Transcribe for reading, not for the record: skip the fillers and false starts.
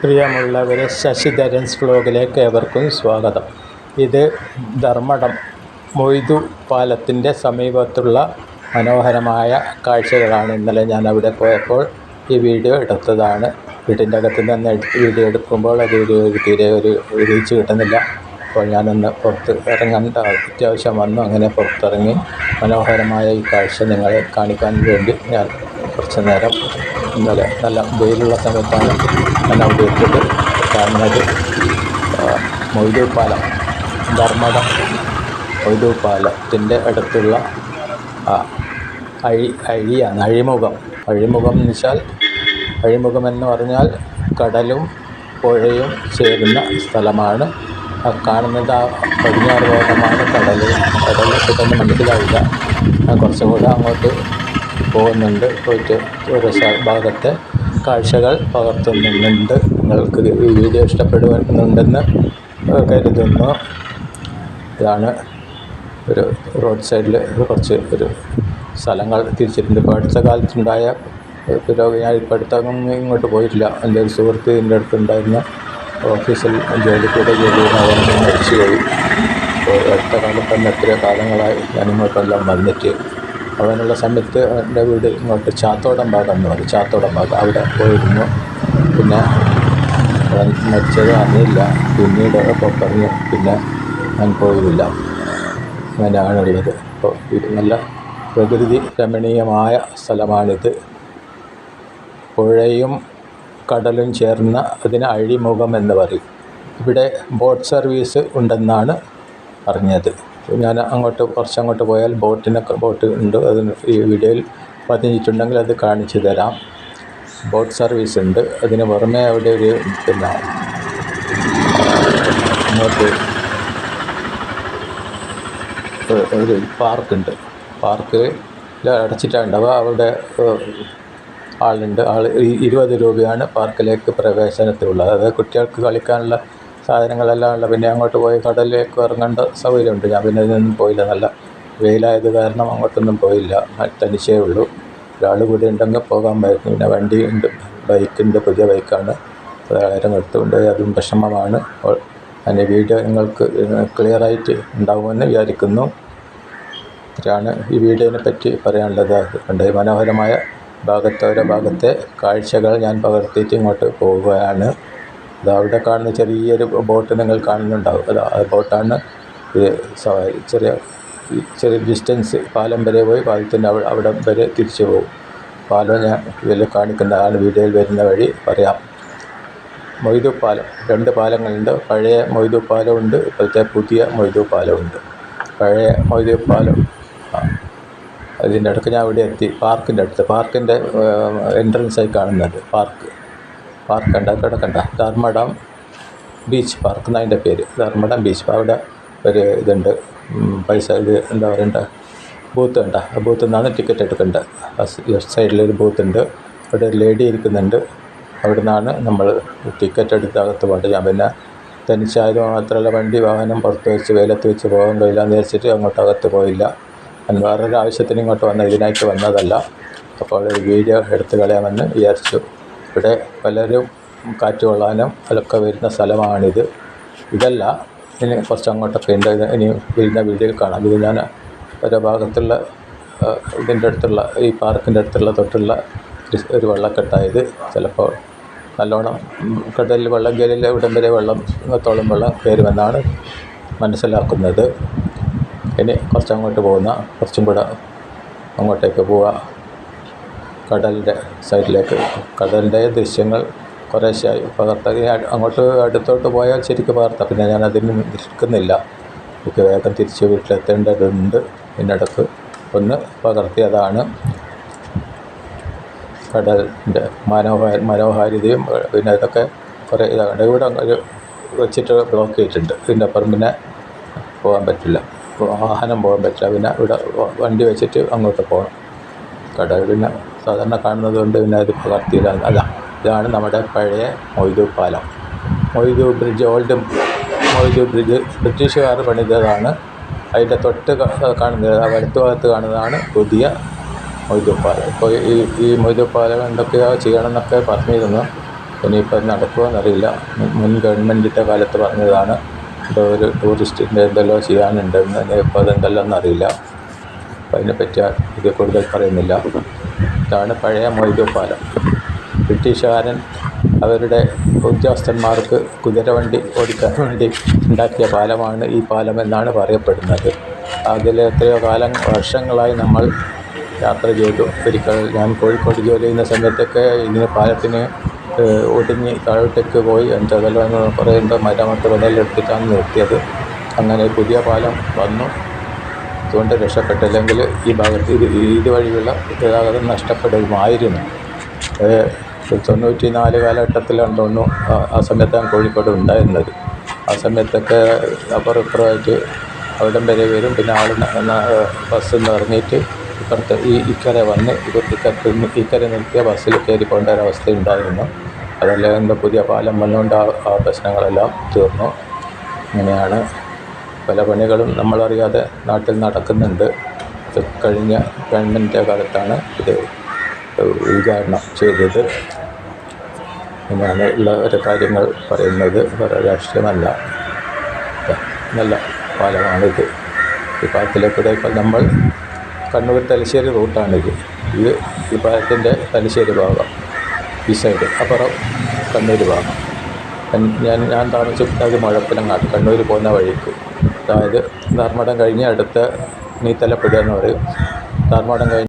പ്രിയമുള്ളവരെ, ശശിധരൻസ് വ്ലോഗിലേക്ക് ഏവർക്കും സ്വാഗതം. ഇത് ധർമ്മടം മൊയ്തു പാലത്തിൻ്റെ സമീപത്തുള്ള മനോഹരമായ കാഴ്ചകളാണ്. ഇന്നലെ ഞാൻ അവിടെ പോയപ്പോൾ ഈ വീഡിയോ എടുത്തതാണ്. വീട്ടിൻ്റെ അകത്ത് നിന്ന് വീഡിയോ എടുക്കുമ്പോൾ അത് തീരെ ഒരു റീച്ച് കിട്ടുന്നില്ല. അപ്പോൾ ഞാനൊന്ന് പുറത്ത് ഇറങ്ങേണ്ട അത്യാവശ്യം വന്നു. അങ്ങനെ പുറത്തിറങ്ങി മനോഹരമായ ഈ കാഴ്ച നിങ്ങളെ കാണിക്കാൻ വേണ്ടി ഞാൻ കുറച്ച് നേരം ഇന്നലെ നല്ല വെയിലുള്ള സമയത്താണ് ഞാൻ അവിടെ എത്തിയത്. കാണുന്നത് മൊയ്തു പാലം, ധർമ്മടം മൊയ്തു പാലത്തിൻ്റെ അടുത്തുള്ള അഴിയാണ്. അഴിമുഖം എന്ന് വെച്ചാൽ, അഴിമുഖം എന്ന് പറഞ്ഞാൽ കടലും പുഴയും ചേരുന്ന സ്ഥലമാണ്. കാണുന്നത് പടിഞ്ഞാറ് ഭാഗമാണ് കടൽ കിട്ടുന്ന മനസ്സിലാവില്ല. കുറച്ചും കൂടെ അങ്ങോട്ട് പോകുന്നുണ്ട്. പോയിട്ട് ഓരോ ഭാഗത്തെ കാഴ്ചകൾ പകർത്തുന്നുണ്ട്. നിങ്ങൾക്ക് ഈ വീഡിയോ ഇഷ്ടപ്പെടുന്നുണ്ടെന്ന് കരുതുന്നു. ഇതാണ് ഒരു റോഡ് സൈഡിൽ കുറച്ച് ഒരു സ്ഥലങ്ങൾ തിരിച്ചിട്ടുണ്ട്. ഇപ്പോൾ അടുത്ത കാലത്തുണ്ടായ പുരോഗതി. ഞാൻ ഇപ്പോൾ അടുത്തൊന്നും ഇങ്ങോട്ട് പോയിട്ടില്ല. എൻ്റെ ഒരു സുഹൃത്തിൻ്റെ അടുത്തുണ്ടായിരുന്ന ഓഫീസിൽ ജോലി ചെയ്യുന്ന അവനെ മരിച്ചു പോയി. അപ്പോൾ അടുത്ത കാലത്ത് തന്നെ എത്രയോ കാലങ്ങളായി ഞാനിങ്ങോട്ടെല്ലാം വന്നിട്ട്. അവനുള്ള സമയത്ത് എൻ്റെ വീട് ഇങ്ങോട്ട് ചാത്തോടം ഭാഗം എന്ന് പറയും. ചാത്തോടം ഭാഗം അവിടെ പോയിരുന്നു. പിന്നെ അവൻ മരിച്ചത് അറിയില്ല. പിന്നീട് അപ്പോൾ പറഞ്ഞു പിന്നെ ഞാൻ പോയില്ല. അങ്ങനെയാണുള്ളത്. അപ്പോൾ ഇത് നല്ല പ്രകൃതി രമണീയമായ സ്ഥലമാണിത്. പുഴയും കടലും ചേർന്ന അതിന് അഴിമുഖം എന്ന് പറയും. ഇവിടെ ബോട്ട് സർവീസ് ഉണ്ടെന്നാണ് പറഞ്ഞത്. ഞാൻ കുറച്ചങ്ങോട്ട് പോയാൽ ബോട്ട് ഉണ്ട്. അത് ഈ വീഡിയോയിൽ പതിഞ്ഞിട്ടുണ്ടെങ്കിൽ അത് കാണിച്ചു തരാം. ബോട്ട് സർവീസ് ഉണ്ട്. അതിന് പുറമെ അവിടെ ഒരു പിന്നെ അങ്ങോട്ട് ഒരു പാർക്കുണ്ട്. പാർക്കിൽ അടച്ചിട്ടുണ്ടാവുക. അവിടെ ആളുണ്ട്. 20 രൂപയാണ് പാർക്കിലേക്ക് പ്രവേശനത്തിനുള്ളത്. അതായത് കുട്ടികൾക്ക് കളിക്കാനുള്ള സാധനങ്ങളെല്ലാം ഉള്ള. പിന്നെ അങ്ങോട്ട് പോയി കടലിലേക്ക് ഇറങ്ങേണ്ട സൗകര്യമുണ്ട്. ഞാൻ പിന്നെ ഇതിനൊന്നും പോയില്ല. നല്ല വെയിലായത് കാരണം അങ്ങോട്ടൊന്നും പോയില്ല. തനിച്ചേ ഉള്ളൂ. ഒരാൾ കൂടി ഉണ്ടെങ്കിൽ പോകാൻ പറ്റും. പിന്നെ വണ്ടി ഉണ്ട്, ബൈക്കുണ്ട്, പുതിയ ബൈക്കാണ്. 1000 എടുത്തുകൊണ്ട് അതും വിഷമമാണ്. അപ്പോൾ അതിൻ്റെ വീഡിയോ നിങ്ങൾക്ക് ക്ലിയറായിട്ട് ഉണ്ടാകുമെന്ന് വിചാരിക്കുന്നു. ഇത്രയാണ് ഈ വീഡിയോനെ പറ്റി പറയാനുള്ളത്. അതുകൊണ്ട് മനോഹരമായ ഓരോ ഭാഗത്തെ കാഴ്ചകൾ ഞാൻ പകർത്തിയിട്ട് ഇങ്ങോട്ട് പോവുകയാണ്. അത് അവിടെ കാണുന്ന ചെറിയൊരു ബോട്ട് നിങ്ങൾ കാണുന്നുണ്ടാവും. ആ ബോട്ടാണ് ഇത്. ചെറിയ ഡിസ്റ്റൻസ് പാലം വരെ പോയി പാലത്തിൻ്റെ അവിടെ വരെ തിരിച്ചു പോകും. പാലം ഞാൻ ഇതിൽ കാണിക്കുന്നതാണ്. വീഡിയോയിൽ വരുന്ന വഴി പറയാം. മൊയ്തു പാലം 2 പാലങ്ങളുണ്ട്. പഴയ മൊയ്തു പാലമുണ്ട്, ഇപ്പോഴത്തെ പുതിയ മൊയ്തു പാലമുണ്ട്. പഴയ മൊയ്തു പാലം അതിൻ്റെ അടുക്ക് ഞാൻ ഇവിടെ എത്തി. പാർക്കിൻ്റെ അടുത്ത്, പാർക്കിൻ്റെ എൻട്രൻസായി കാണുന്നത് പാർക്ക് കിടക്കണ്ട ധർമ്മടം ബീച്ച് പാർക്ക് എന്നാണ് അതിൻ്റെ പേര്. ധർമ്മടം ബീച്ച്. അവിടെ ഒരു ഇതുണ്ട്, പൈസ ഇത് എന്താ പറയണ്ട, ബൂത്ത് ഉണ്ട്. ആ ബൂത്തിൽ നിന്നാണ് ടിക്കറ്റ് എടുക്കേണ്ടത്. ലെഫ്റ്റ് സൈഡിലൊരു ബൂത്തുണ്ട്. അവിടെ ഒരു ലേഡി ഇരിക്കുന്നുണ്ട്. അവിടെ നിന്നാണ് നമ്മൾ ടിക്കറ്റ് എടുത്ത് അകത്ത് പോകേണ്ടത്. ഞാൻ പിന്നെ തനിച്ചായത് മാത്രമല്ല, വാഹനം പുറത്ത് വെച്ച് വെയിലത്ത് വെച്ച് പോകാൻ കഴിയില്ലെന്ന് വിചാരിച്ചിട്ട് അങ്ങോട്ട് അകത്ത് പോയില്ല. ഞാൻ വേറൊരു ആവശ്യത്തിന് ഇങ്ങോട്ട് ഇതിനായിട്ട് വന്നതല്ല. അപ്പോൾ ഒരു വീഡിയോ എടുത്ത് കളയാമെന്ന് വിചാരിച്ചു. ഇവിടെ പലരും കാറ്റ് കൊള്ളാനും അതിലൊക്കെ വരുന്ന സ്ഥലമാണിത്. ഇതല്ല, ഇനി കുറച്ച് അങ്ങോട്ടൊക്കെ ഉണ്ട്. ഇനി വരുന്ന വീഡിയോയിൽ കാണാം. ഇത് ഞാൻ ഓരോ ഭാഗത്തുള്ള ഇതിൻ്റെ അടുത്തുള്ള ഈ പാർക്കിൻ്റെ അടുത്തുള്ള തൊട്ടുള്ള ഒരു വെള്ളക്കെട്ടായത്. ചിലപ്പോൾ നല്ലോണം കടലിൽ വെള്ളം കയറില്ല. ഇവിടം വരെ ഇങ്ങത്തോളം വെള്ളം കയറുമെന്നാണ് മനസ്സിലാക്കുന്നത്. ഇനി കുറച്ചങ്ങോട്ട് കുറച്ചും കൂടെ അങ്ങോട്ടേക്ക് പോവുക. കടലിൻ്റെ സൈഡിലേക്ക്. കടലിൻ്റെ ദൃശ്യങ്ങൾ കുറേശ്ശായി പകർത്താൻ അങ്ങോട്ട് അടുത്തോട്ട് പോയാൽ ശരിക്കും പകർത്താം. പിന്നെ ഞാൻ അതിന് നിൽക്കുന്നില്ല. എനിക്ക് വേഗം തിരിച്ച് വീട്ടിലെത്തേണ്ടതുണ്ട്. ഇതിനിടക്ക് ഒന്ന് പകർത്തിയതാണ്. കടലിൻ്റെ മനോഹാരിതയും പിന്നെ ഇതൊക്കെ കുറേ ഇതാണ്. ഇവിടെ ഒരു വെച്ചിട്ട് ബ്ലോക്ക് ചെയ്തിട്ടുണ്ട്. ഇതിൻ്റെ അപ്പുറം പിന്നെ പോകാൻ പറ്റില്ല, വാഹനം പോകാൻ പറ്റില്ല. പിന്നെ ഇവിടെ വണ്ടി വെച്ചിട്ട് അങ്ങോട്ട് പോകണം. കടൽ പിന്നെ സാധാരണ കാണുന്നത് കൊണ്ട് പിന്നെ അത് പകർത്തിയില്ല. ഇതാണ് നമ്മുടെ പഴയ മൊയ്തു പാലം. Moidu bridge, old Moidu bridge ബ്രിട്ടീഷുകാർ പണിതതാണ്. അതിൻ്റെ തൊട്ട് കാണുന്നത്, വലത്ത് ഭാഗത്ത് കാണുന്നതാണ് പുതിയ മൊയ്തു പാലം. ഇപ്പോൾ ഈ മൊയ്തു പാലം എന്തൊക്കെയോ ചെയ്യണം എന്നൊക്കെ പറഞ്ഞിരുന്നു. ഇനിയിപ്പോൾ നടക്കുമോ എന്നറിയില്ല. മുൻ ഗവൺമെൻറ്റിൻ്റെ കാലത്ത് പറഞ്ഞതാണ് ഇപ്പോൾ ഒരു ടൂറിസ്റ്റിൻ്റെ എന്തെല്ലോ ചെയ്യാനുണ്ടെന്ന്. ഇപ്പോൾ അതെന്തെല്ലാമെന്നറിയില്ല. അപ്പോൾ അതിനെപ്പറ്റി ഇത് കൂടുതൽ പറയുന്നില്ല. ഇതാണ് പഴയ മൊയ്തു പാലം. ബ്രിട്ടീഷുകാരൻ അവരുടെ ഉദ്യോഗസ്ഥന്മാർക്ക് കുതിരവണ്ടി ഓടിക്കാൻ വേണ്ടി ഉണ്ടാക്കിയ പാലമാണ് ഈ പാലം എന്നാണ് പറയപ്പെടുന്നത്. അതിൽ എത്രയോ വർഷങ്ങളായി നമ്മൾ യാത്ര ചെയ്തു. ഒരിക്കൽ ഞാൻ കോഴിക്കോട് ജോലി ചെയ്യുന്ന സമയത്തൊക്കെ ഇതിന് പാലത്തിന് ഒടിഞ്ഞ് താഴോട്ടേക്ക് പോയി. അതെല്ലാം കുറേ എന്തോ മരമൊക്കെ വിടലെടുത്തിട്ടാണ് നിർത്തിയത്. അങ്ങനെ പുതിയ പാലം വന്നു. അതുകൊണ്ട് രക്ഷപ്പെട്ടില്ലെങ്കിൽ ഈ ഭാഗത്ത് ഇതുവഴിയുള്ള ഗതാഗതം നഷ്ടപ്പെടുമായിരുന്നു. 94 കാലഘട്ടത്തിലാണ് തോന്നുന്നു ആ സമയത്താണ് കോഴിക്കോട് ഉണ്ടായിരുന്നത്. ആ സമയത്തൊക്കെ അപ്പുറമായിട്ട് അവിടം വരെ വരും. പിന്നെ ബസ്സിൽ നിന്ന് ഇറങ്ങിയിട്ട് ഇപ്പുറത്ത് ഇക്കരെ വന്ന് ഇക്കരെ നിർത്തിയ ബസ്സിൽ കയറി പോകേണ്ട ഒരവസ്ഥ ഉണ്ടായിരുന്നു. അതെല്ലാം എന്താ പുതിയ പാലം വന്നുകൊണ്ട് ആ പ്രശ്നങ്ങളെല്ലാം തീർന്നു. ഇങ്ങനെയാണ് പല പണികളും നമ്മളറിയാതെ നാട്ടിൽ നടക്കുന്നുണ്ട്. കഴിഞ്ഞ ഗവൺമെൻറ്റിൻ്റെ കാലത്താണ് ഇത് ഉദ്ഘാടനം ചെയ്തത്. ഇങ്ങനെയാണ് ഉള്ള ഒരു കാര്യങ്ങൾ പറയുന്നത്. വേറെ രാഷ്ട്രീയമല്ല. നല്ല പാലമാണിത്. ഈ പാലത്തിലേക്കൂടെ ഇപ്പോൾ നമ്മൾ കണ്ണൂർ തലശ്ശേരി റൂട്ടാണിത്. ഈ പാലത്തിൻ്റെ തലശ്ശേരി ഭാഗം ഈ സൈഡ്, അപ്പുറം കണ്ണൂർ ഭാഗം. ഞാൻ താമസിക്കുന്നത് മുഴപ്പിലങ്ങാട്, കണ്ണൂർ പോകുന്ന വഴിക്ക്. അതായത് ധർമ്മടം കഴിഞ്ഞ് അടുത്ത നീത്തലപ്പുഴ എന്ന് പറയും. ധർമ്മടം കഴിഞ്ഞ്